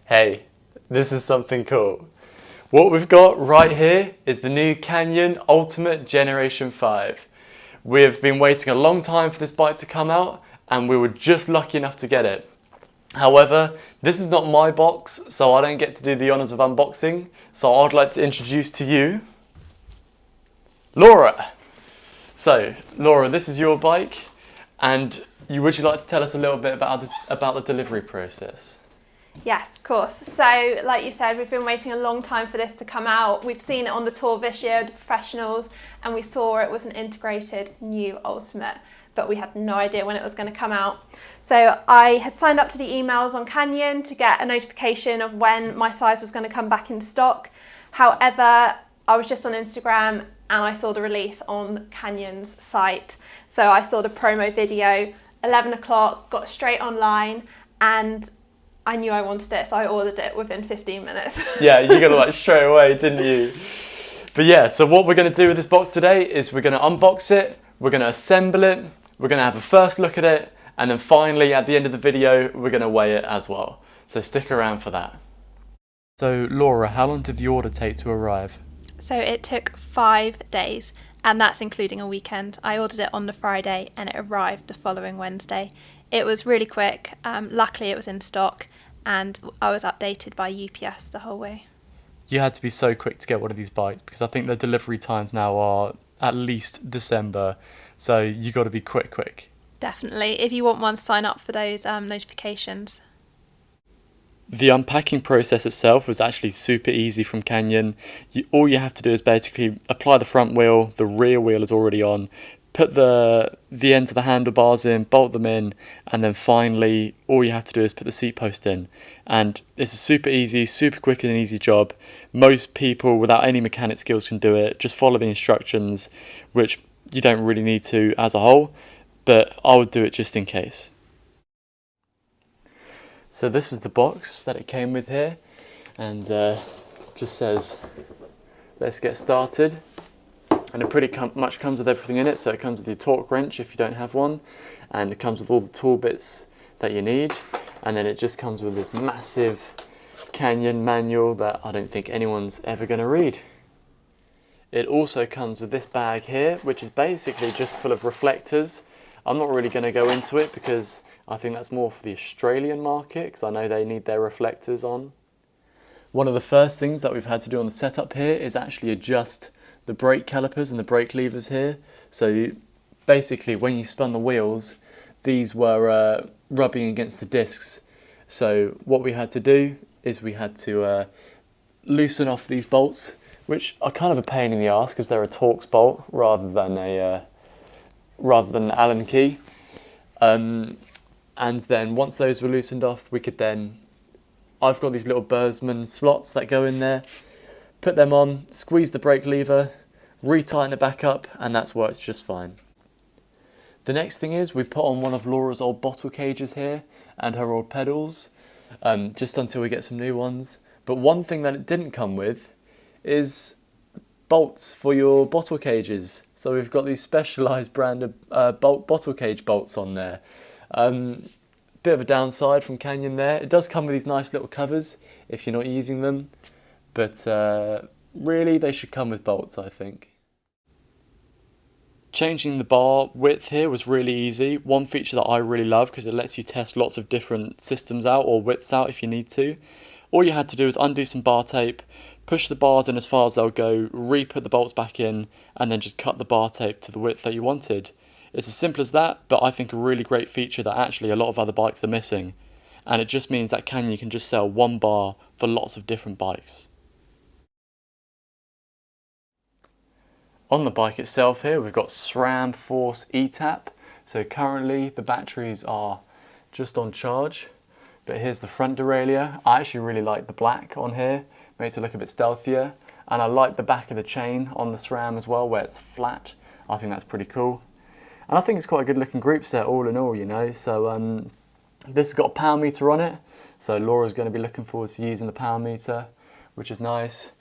Hey, this is something cool. What we've got right here is the new Canyon Ultimate Generation 5. We've been waiting a long time for this bike to come out and we were just lucky enough to get it. However, this is not my box, so I don't get to do the honours of unboxing. So I'd like to introduce to you Laura. So, Laura, this is your bike, and would you like to tell us a little bit about the delivery process? Yes, of course. So, like you said, we've been waiting a long time for this to come out. We've seen it on the tour this year, the professionals, and we saw it was an integrated new Ultimate, but we had no idea when it was going to come out. So I had signed up to the emails on Canyon to get a notification of when my size was going to come back in stock. However, I was just on Instagram and I saw the release on Canyon's site. So I saw the promo video, 11 o'clock, got straight online, and I knew I wanted it, so I ordered it within 15 minutes. Yeah, you got it like straight away, didn't you? But yeah, so what we're going to do with this box today is we're going to unbox it, we're going to assemble it, we're going to have a first look at it, and then finally at the end of the video, we're going to weigh it as well. So stick around for that. So Laura, how long did the order take to arrive? So it took 5 days, and that's including a weekend. I ordered it on the Friday and it arrived the following Wednesday. It was really quick. Luckily it was in stock and I was updated by UPS the whole way. You had to be so quick to get one of these bikes because I think the delivery times now are at least December, so you got to be quick. Definitely. If you want one, sign up for those notifications. The unpacking process itself was actually super easy from Canyon. All you have to do is basically apply the front wheel, the rear wheel is already on, put the ends of the handlebars in, bolt them in, and then finally all you have to do is put the seat post in. And it's a super easy, super quick and easy job. Most people without any mechanic skills can do it. Just follow the instructions, which you don't really need to as a whole, but I would do it just in case. So this is the box that it came with here, and just says, let's get started. And it pretty much comes with everything in it. So it comes with your torque wrench if you don't have one, and it comes with all the tool bits that you need. And then it just comes with this massive Canyon manual that I don't think anyone's ever going to read. It also comes with this bag here, which is basically just full of reflectors. I'm not really going to go into it because I think that's more for the Australian market, because I know they need their reflectors on. One of the first things that we've had to do on the setup here is actually adjust the brake calipers and the brake levers here. So basically when you spun the wheels, these were rubbing against the discs. So what we had to do is we had to loosen off these bolts, which are kind of a pain in the arse because they're a Torx bolt rather than an Allen key. And then once those were loosened off, we could then, I've got these little Bursman slots that go in there, put them on, squeeze the brake lever, retighten it back up, and that's worked just fine. The next thing is we put on one of Laura's old bottle cages here and her old pedals, just until we get some new ones. But one thing that it didn't come with is bolts for your bottle cages. So we've got these specialised brand of bottle cage bolts on there. Bit of a downside from Canyon there. It does come with these nice little covers if you're not using them, but really they should come with bolts, I think. Changing the bar width here was really easy. One feature that I really love because it lets you test lots of different systems out or widths out if you need to. All you had to do is undo some bar tape, push the bars in as far as they'll go, re-put the bolts back in, and then just cut the bar tape to the width that you wanted. It's as simple as that, but I think a really great feature that actually a lot of other bikes are missing. And it just means that Canyon can just sell one bar for lots of different bikes. On the bike itself here, we've got SRAM Force etap. So currently the batteries are just on charge, but here's the front derailleur. I actually really like the black on here, makes it look a bit stealthier. And I like the back of the chain on the SRAM as well, where it's flat. I think that's pretty cool. And I think it's quite a good looking group set all in all, you know. So this has got a power meter on it. So Laura's going to be looking forward to using the power meter, which is nice.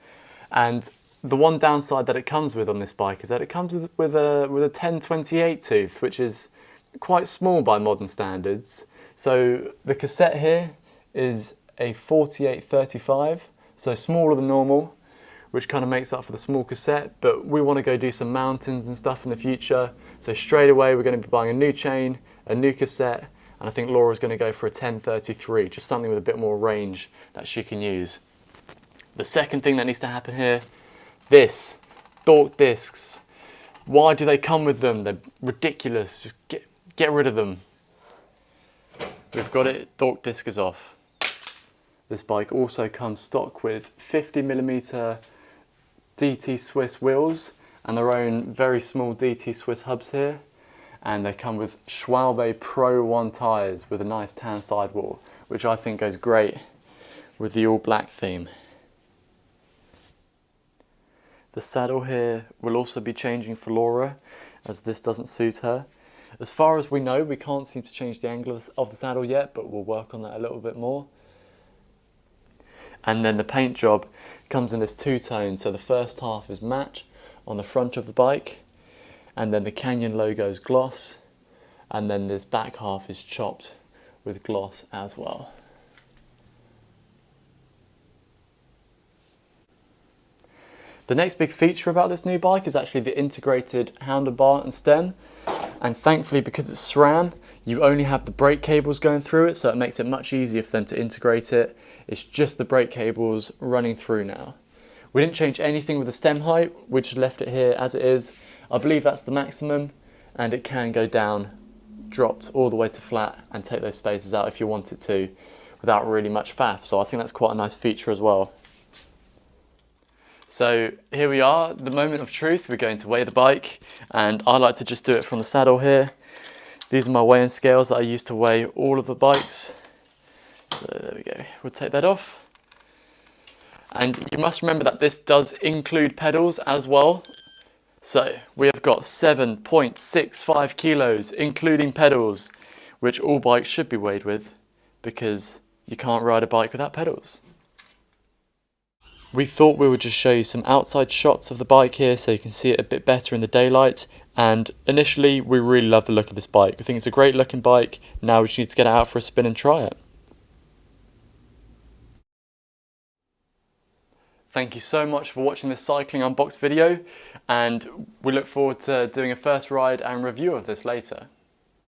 And the one downside that it comes with on this bike is that it comes with a 1028 tooth, which is quite small by modern standards. So the cassette here is a 48-35, so smaller than normal, which kind of makes up for the small cassette, but we want to go do some mountains and stuff in the future. So straight away we're going to be buying a new chain, a new cassette, and I think Laura's going to go for a 10-33, just something with a bit more range that she can use. The second thing that needs to happen here, this, Dork discs. Why do they come with them? They're ridiculous, just get rid of them. We've got it, Dork disc is off. This bike also comes stock with 50mm DT Swiss wheels and their own very small DT Swiss hubs here. And they come with Schwalbe Pro 1 tyres with a nice tan sidewall, which I think goes great with the all black theme. The saddle here will also be changing for Laura, as this doesn't suit her. As far as we know, we can't seem to change the angle of the saddle yet, but we'll work on that a little bit more. And then the paint job comes in this two-tone, so the first half is matte on the front of the bike, and then the Canyon logo is gloss, and then this back half is chopped with gloss as well. The next big feature about this new bike is actually the integrated handlebar and stem, and thankfully because it's SRAM, you only have the brake cables going through it, so it makes it much easier for them to integrate it. It's just the brake cables running through now. We didn't change anything with the stem height, we just left it here as it is. I believe that's the maximum, and it can go down, dropped all the way to flat, and take those spaces out if you wanted to, without really much faff, so I think that's quite a nice feature as well. So here we are, the moment of truth. We're going to weigh the bike, and I like to just do it from the saddle here. These are my weighing scales that I use to weigh all of the bikes. So there we go, we'll take that off. And you must remember that this does include pedals as well. So we have got 7.65 kilos, including pedals, which all bikes should be weighed with, because you can't ride a bike without pedals. We thought we would just show you some outside shots of the bike here so you can see it a bit better in the daylight, and initially we really love the look of this bike. I think it's a great looking bike. Now we just need to get it out for a spin and try it. Thank you so much for watching this cycling unbox video, and we look forward to doing a first ride and review of this later.